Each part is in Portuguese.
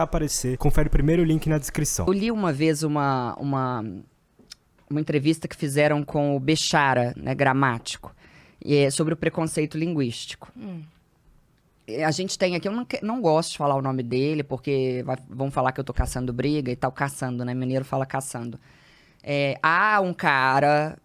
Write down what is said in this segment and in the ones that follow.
aparecer. Confere primeiro o link na descrição. Eu li uma vez uma entrevista que fizeram com o Bechara, né, gramático, sobre o preconceito linguístico. A gente tem aqui, eu não gosto de falar o nome dele, porque vão falar que eu tô caçando briga e tal, caçando, né? Mineiro fala caçando. Há um cara,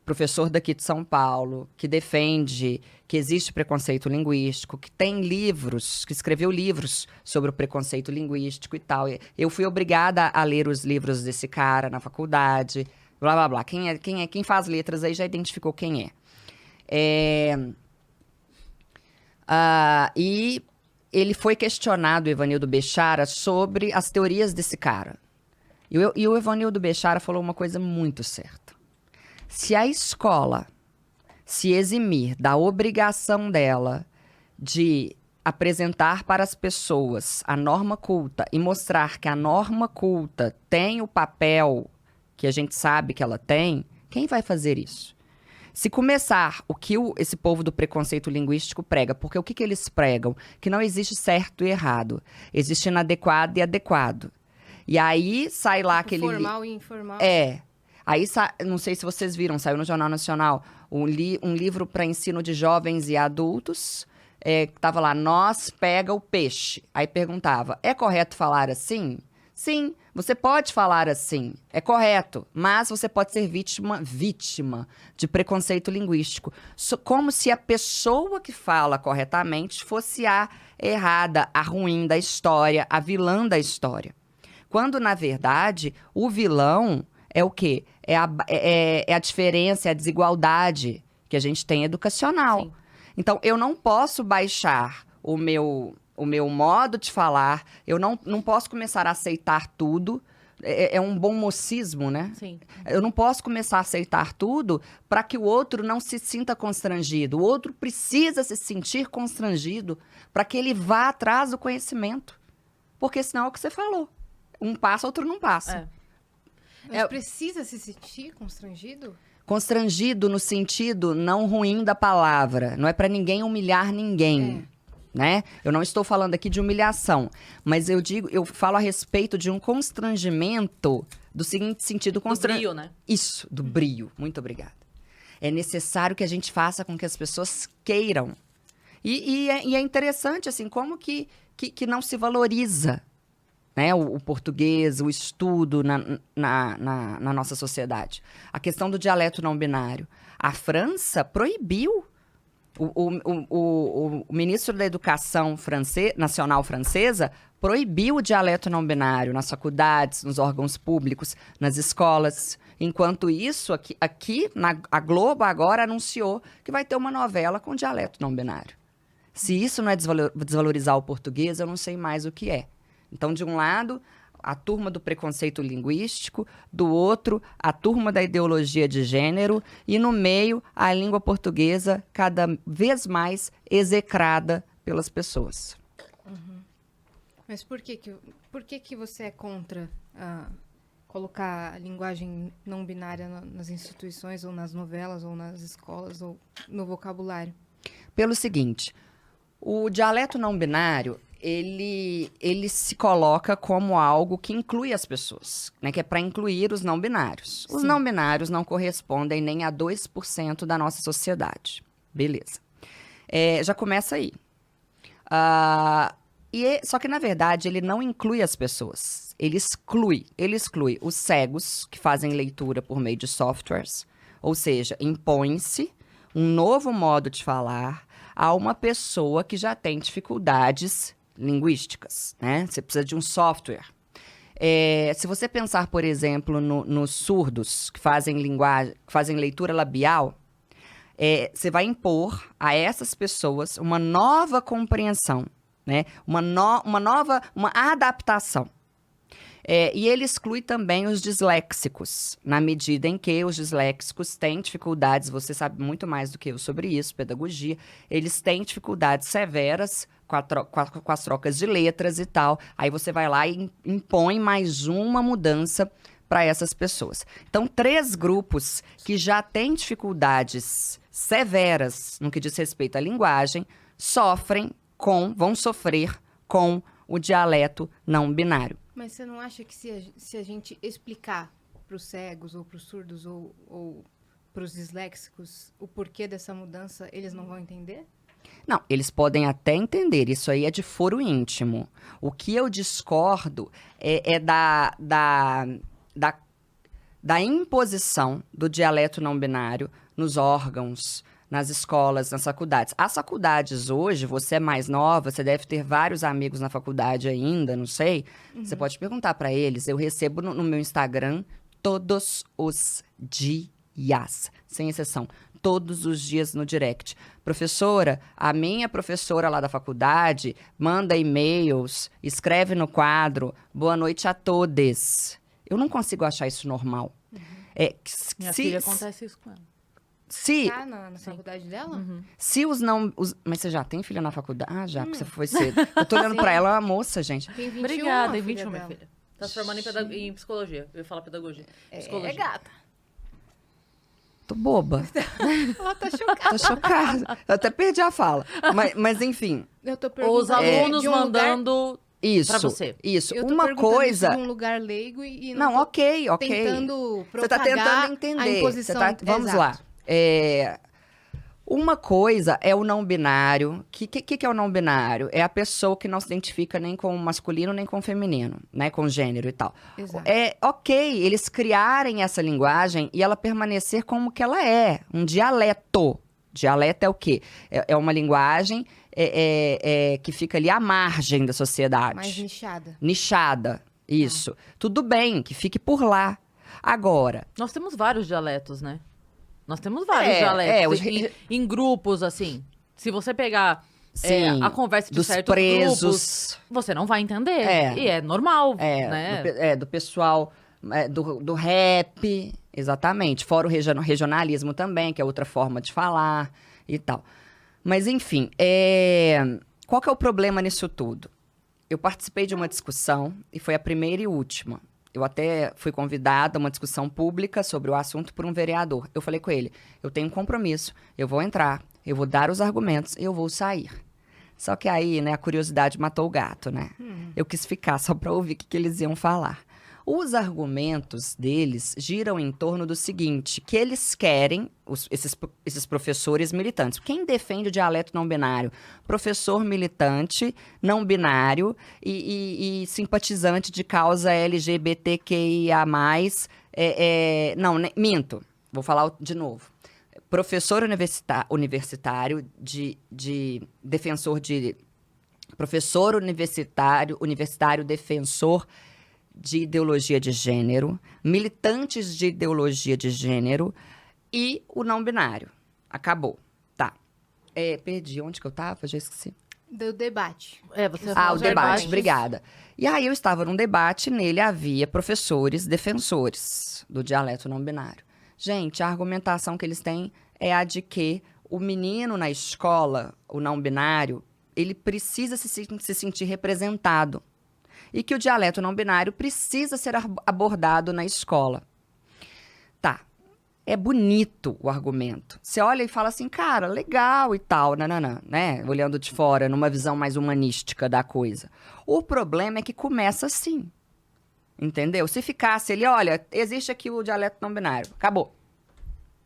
professor daqui de São Paulo, que defende que existe preconceito linguístico, que tem livros, que escreveu livros sobre o preconceito linguístico e tal. Eu fui obrigada a ler os livros desse cara na faculdade, blá, blá, blá. Quem faz letras aí já identificou quem é. E ele foi questionado, o Evanildo Bechara, sobre as teorias desse cara. E o Evanildo Bechara falou uma coisa muito certa. Se a escola se eximir da obrigação dela de apresentar para as pessoas a norma culta e mostrar que a norma culta tem o papel que a gente sabe que ela tem, quem vai fazer isso? Se começar o que esse povo do preconceito linguístico prega, porque o que eles pregam? Que não existe certo e errado, existe inadequado e adequado. E aí sai lá aquele... Formal e informal. Aí, não sei se vocês viram, saiu no Jornal Nacional, um livro para ensino de jovens e adultos, que estava lá, nós pega o peixe. Aí perguntava, é correto falar assim? Sim, você pode falar assim, é correto, mas você pode ser vítima de preconceito linguístico. Como se a pessoa que fala corretamente fosse a errada, a ruim da história, a vilã da história. Quando, na verdade, o vilão é o quê? É a diferença, é a desigualdade que a gente tem educacional. Sim. Então, eu não posso baixar o meu modo de falar, eu não posso começar a aceitar tudo. É um bom mocismo, né? Sim. Eu não posso começar a aceitar tudo para que o outro não se sinta constrangido. O outro precisa se sentir constrangido para que ele vá atrás do conhecimento. Porque senão é o que você falou. Um passa, outro não passa. Mas precisa se sentir constrangido? Constrangido no sentido não ruim da palavra. Não é para ninguém humilhar ninguém. Né? Eu não estou falando aqui de humilhação, mas eu falo a respeito de um constrangimento do seguinte sentido... Do brio, né? Isso, do brio. Muito obrigada. É necessário que a gente faça com que as pessoas queiram. E é interessante, assim, como que não se valoriza, né, o português, o estudo na nossa sociedade. A questão do dialeto não binário. A França proibiu. O ministro da Educação Nacional Francesa proibiu o dialeto não binário nas faculdades, nos órgãos públicos, nas escolas. Enquanto isso, a Globo agora anunciou que vai ter uma novela com dialeto não binário. Se isso não é desvalorizar o português, eu não sei mais o que é. Então, de um lado, a turma do preconceito linguístico, do outro, a turma da ideologia de gênero, e no meio, a língua portuguesa cada vez mais execrada pelas pessoas. Uhum. Mas por que você é contra colocar a linguagem não binária nas instituições, ou nas novelas, ou nas escolas, ou no vocabulário? Pelo seguinte, o dialeto não binário... Ele se coloca como algo que inclui as pessoas, né? Que é para incluir os não binários. Os não binários não correspondem nem a 2% da nossa sociedade. Beleza. Já começa aí. Só que, na verdade, ele não inclui as pessoas. Ele exclui os cegos, que fazem leitura por meio de softwares. Ou seja, impõe-se um novo modo de falar a uma pessoa que já tem dificuldades linguísticas, né? Você precisa de um software. Se você pensar, por exemplo, nos surdos que fazem leitura labial, você vai impor a essas pessoas uma nova compreensão, né? Uma adaptação. E ele exclui também os disléxicos, na medida em que os disléxicos têm dificuldades, você sabe muito mais do que eu sobre isso, pedagogia, eles têm dificuldades severas com as trocas de letras e tal. Aí você vai lá e impõe mais uma mudança para essas pessoas. Então, 3 grupos que já têm dificuldades severas no que diz respeito à linguagem vão sofrer com o dialeto não binário. Mas você não acha que se a gente explicar para os cegos ou para os surdos ou para os disléxicos o porquê dessa mudança, eles não vão entender? Não, eles podem até entender, isso aí é de foro íntimo. O que eu discordo é da imposição do dialeto não binário nos órgãos, nas escolas, nas faculdades. As faculdades hoje, você é mais nova, você deve ter vários amigos na faculdade ainda, não sei. Você pode perguntar para eles. Eu recebo no meu Instagram todos os dias, sem exceção. Todos os dias no direct. Professora, a minha professora lá da faculdade manda e-mails, escreve no quadro, boa noite a todos. Eu não consigo achar isso normal. Minha filha acontece isso com ela. Se, Tá na faculdade dela? se os não... mas você já tem filha na faculdade? Ah, já, porque você foi cedo. Eu tô olhando pra ela, é uma moça, gente. Tem 21, Obrigada, a tem filha 21, minha dela. filha. Tá se formando em psicologia. Eu ia falar pedagogia. Psicologia. É gata. Tô boba. Ela tá chocada. Tô chocada. Eu até perdi a fala. Mas enfim, Eu tô Os perguntando alunos de um lugar... mandando isso. pra você. Isso. Eu tô Uma perguntando coisa... isso de um lugar leigo e Não, tô ok. tentando Você tá propagar tentando entender. a imposição. Vamos Exato. lá. Uma coisa é o não binário. O que é o não binário? É a pessoa que não se identifica nem com o masculino nem com o feminino, né? Com gênero e tal. Exato. É ok eles criarem essa linguagem e ela permanecer como que ela é. Um dialeto. Dialeto é o quê? É uma linguagem que fica ali à margem da sociedade. Mais nichada. Nichada. Isso. Tudo bem, que fique por lá. Agora, Nós temos vários dialetos, né? Nós temos vários É, dialetos os- em grupos, assim. Se você pegar sim, a conversa de dos certos grupos, presos, você não vai entender. É. E é normal, né? do pessoal do rap, exatamente. Fora o regionalismo também, que é outra forma de falar e tal. Mas, enfim, qual que é o problema nisso tudo? Eu participei de uma discussão, e foi a primeira e última. Eu até fui convidada a uma discussão pública sobre o assunto por um vereador. Eu falei com ele, eu tenho um compromisso, eu vou entrar, eu vou dar os argumentos e eu vou sair. Só que aí, né, a curiosidade matou o gato, né? Eu quis ficar só para ouvir o que eles iam falar. Os argumentos deles giram em torno do seguinte, que eles querem, esses professores militantes. Quem defende o dialeto não binário? Professor militante, não binário e simpatizante de causa LGBTQIA+. Não, minto. Vou falar de novo. Professor universitário defensor de... Professor universitário defensor de ideologia de gênero, militantes de ideologia de gênero e o não binário. Acabou. Tá. Perdi. Onde que eu tava? Já esqueci. Do debate. Você Ah, fala o os debate. argumentos. Obrigada. E aí eu estava num debate, nele havia professores defensores do dialeto não binário. Gente, a argumentação que eles têm é a de que o menino na escola, o não binário, ele precisa se sentir representado. E que o dialeto não binário precisa ser abordado na escola. Tá. É bonito o argumento. Você olha e fala assim, cara, legal e tal, nananã, né? Olhando de fora, numa visão mais humanística da coisa. O problema é que começa assim. Entendeu? Se ficasse ele, olha, existe aqui o dialeto não binário. Acabou.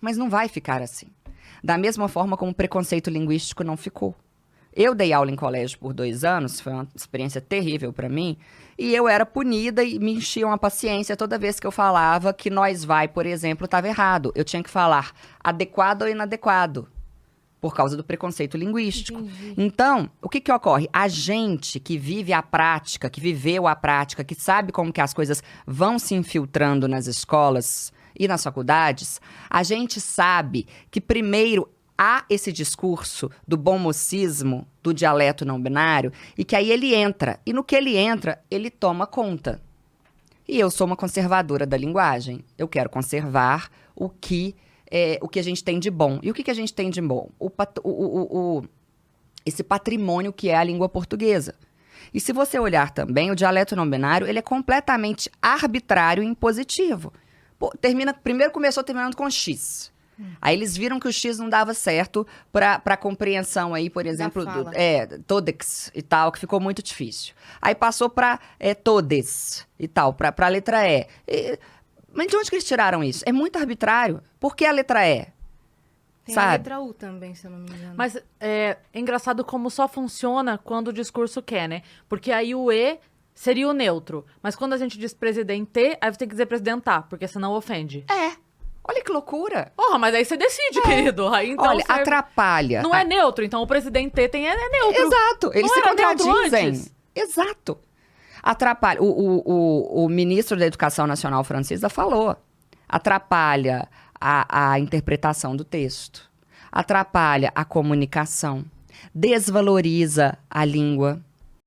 Mas não vai ficar assim. Da mesma forma como o preconceito linguístico não ficou. Eu dei aula em colégio por 2 anos, foi uma experiência terrível para mim, e eu era punida e me enchiam a paciência toda vez que eu falava que nós vai, por exemplo, estava errado. Eu tinha que falar adequado ou inadequado, por causa do preconceito linguístico. Entendi. Então, o que ocorre? A gente que vive a prática, que viveu a prática, que sabe como que as coisas vão se infiltrando nas escolas e nas faculdades, a gente sabe que primeiro há esse discurso do bom mocismo, do dialeto não binário, e que aí ele entra. E no que ele entra, ele toma conta. E eu sou uma conservadora da linguagem. Eu quero conservar o que a gente tem de bom. E o que a gente tem de bom? Esse patrimônio que é a língua portuguesa. E se você olhar também, o dialeto não binário, ele é completamente arbitrário e impositivo. Primeiro começou terminando com X. Aí eles viram que o X não dava certo para compreensão aí, por exemplo, fala. todex e tal, que ficou muito difícil. Aí passou para todes e tal, para a letra E. Mas de onde que eles tiraram isso? É muito arbitrário. Por que a letra E? Tem a Sabe? letra U também, se eu não me engano. Mas é engraçado como só funciona quando o discurso quer, né? Porque aí o E seria o neutro. Mas quando a gente diz presidente, aí você tem que dizer presidentar, porque senão ofende. Olha que loucura. Porra, mas aí você decide, querido. Aí, então, Olha, serve- atrapalha. Não é neutro, então o presidente tem é neutro. Exato, eles Não se era neutro contradizem. antes? Exato. Atrapalha. O ministro da Educação Nacional Francesa falou. Atrapalha a interpretação do texto. Atrapalha a comunicação. Desvaloriza a língua.